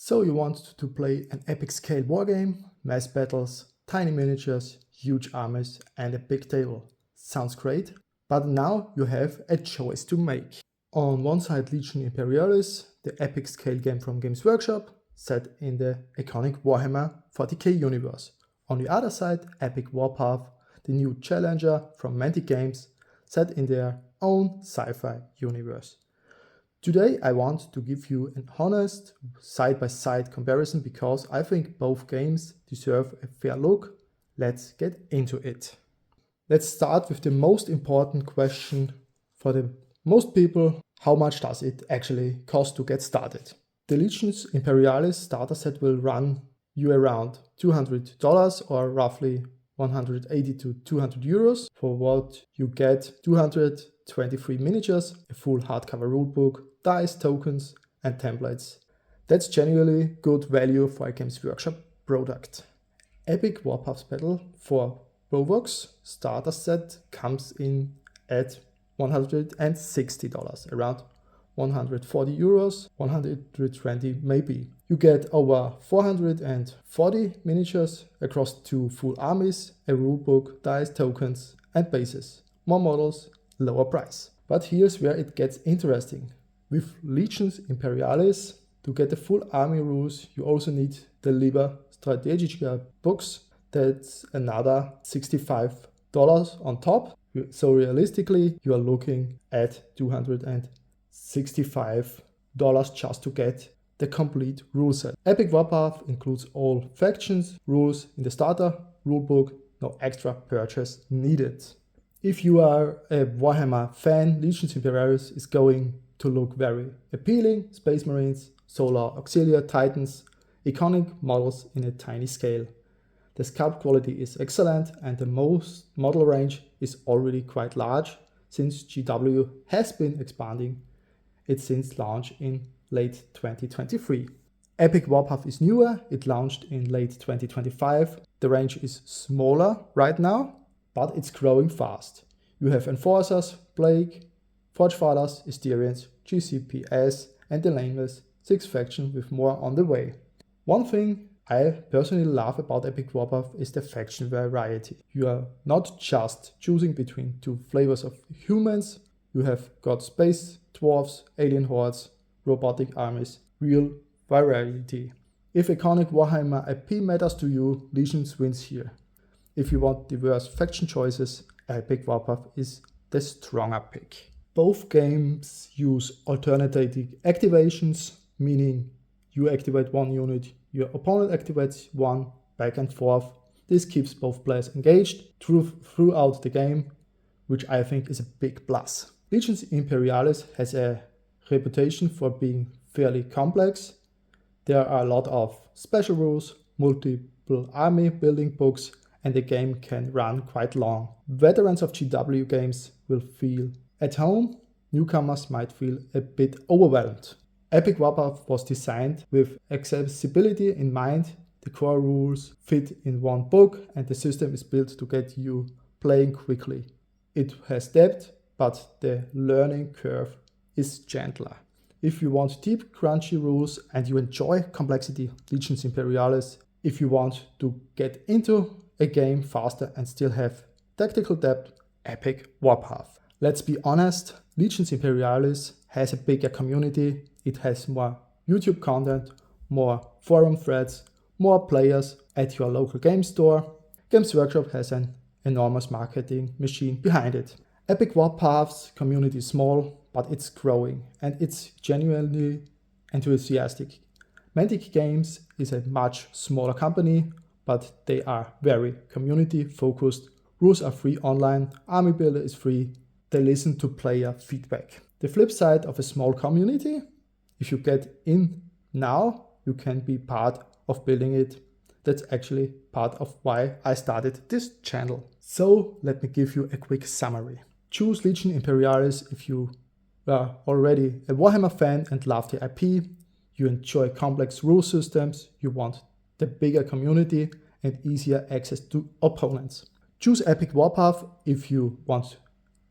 So you want to play an epic scale wargame, mass battles, tiny miniatures, huge armies and a big table. Sounds great, but now you have a choice to make. On one side Legions Imperialis, the epic scale game from Games Workshop, set in the iconic Warhammer 40k universe. On the other side, Epic Warpath, the new challenger from Mantic Games, set in their own sci-fi universe. Today I want to give you an honest side-by-side comparison because I think both games deserve a fair look. Let's get into it. Let's start with the most important question for the most people: how much does it actually cost to get started? The Legions Imperialis starter set will run you around $200 or roughly 180 to 200 euros, for what you get 223 miniatures, a full hardcover rulebook, dice, tokens and templates. That's genuinely good value for a Games Workshop product. Epic Warpath Battle for Provox starter set comes in at $160, around 140 euros, 120 maybe. You get over 440 miniatures across 2 full armies, a rulebook, dice, tokens and bases. More models, lower price. But here's where it gets interesting. With Legions Imperialis, to get the full army rules, you also need the Liber Strategica books. That's another $65 on top. So realistically, you are looking at $265 just to get the complete rule set. Epic Warpath includes all factions, rules in the starter rulebook, no extra purchase needed. If you are a Warhammer fan, Legions Imperialis is going to look very appealing. Space Marines, Solar Auxiliary Titans, iconic models in a tiny scale. The sculpt quality is excellent and the model range is already quite large, since GW has been expanding it since launch in late 2023. Epic Warpath is newer, it launched in late 2025. The range is smaller right now, but it's growing fast. You have Enforcers, Plague, Forgefathers, Asterians, GCPS and the Nameless, 6 factions with more on the way. One thing I personally love about Epic Warpath is the faction variety. You are not just choosing between 2 flavors of humans, you have got space, dwarves, alien hordes, robotic armies, real variety. If iconic Warhammer IP matters to you, Legions wins here. If you want diverse faction choices, Epic Warpath is the stronger pick. Both games use alternating activations, meaning you activate one unit, your opponent activates one, back and forth. This keeps both players engaged throughout the game, which I think is a big plus. Legions Imperialis has a reputation for being fairly complex. There are a lot of special rules, multiple army building books, and the game can run quite long. Veterans of GW games will feel at home. Newcomers might feel a bit overwhelmed. Epic Warpath was designed with accessibility in mind. The core rules fit in one book and the system is built to get you playing quickly. It has depth, but the learning curve is gentler. If you want deep, crunchy rules and you enjoy complexity, Legions Imperialis. If you want to get into a game faster and still have tactical depth, Epic Warpath. Let's be honest, Legions Imperialis has a bigger community. It has more YouTube content, more forum threads, more players at your local game store. Games Workshop has an enormous marketing machine behind it. Epic Warpath's community is small, but it's growing and it's genuinely enthusiastic. Mantic Games is a much smaller company, but they are very community focused. Rules are free online, Army Builder is free. They listen to player feedback. The flip side of a small community: if you get in now, you can be part of building it. That's actually part of why I started this channel. So let me give you a quick summary. Choose Legions Imperialis if you are already a Warhammer fan and love the IP, you enjoy complex rule systems, you want the bigger community and easier access to opponents. Choose Epic Warpath if you want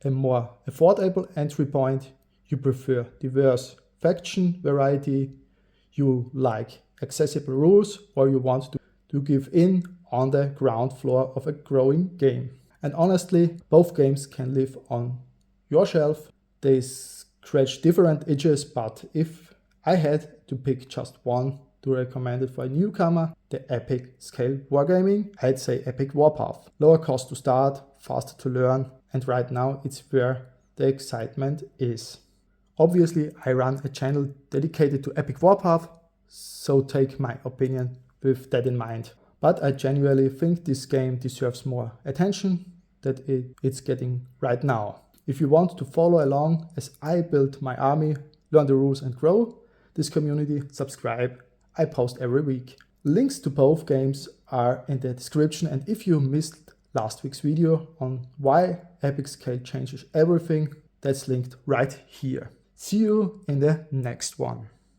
a more affordable entry point, you prefer diverse faction variety, you like accessible rules or you want to give in on the ground floor of a growing game. And honestly, both games can live on your shelf. They scratch different itches, but if I had to pick just one to recommend it for a newcomer, the epic scale wargaming, I'd say Epic Warpath. Lower cost to start, faster to learn, and right now it's where the excitement is. Obviously, I run a channel dedicated to Epic Warpath, so take my opinion with that in mind. But I genuinely think this game deserves more attention that it's getting right now. If you want to follow along as I build my army, learn the rules and grow this community, subscribe. I post every week. Links to both games are in the description, and if you missed last week's video on why Epic Scale changes everything, that's linked right here. See you in the next one.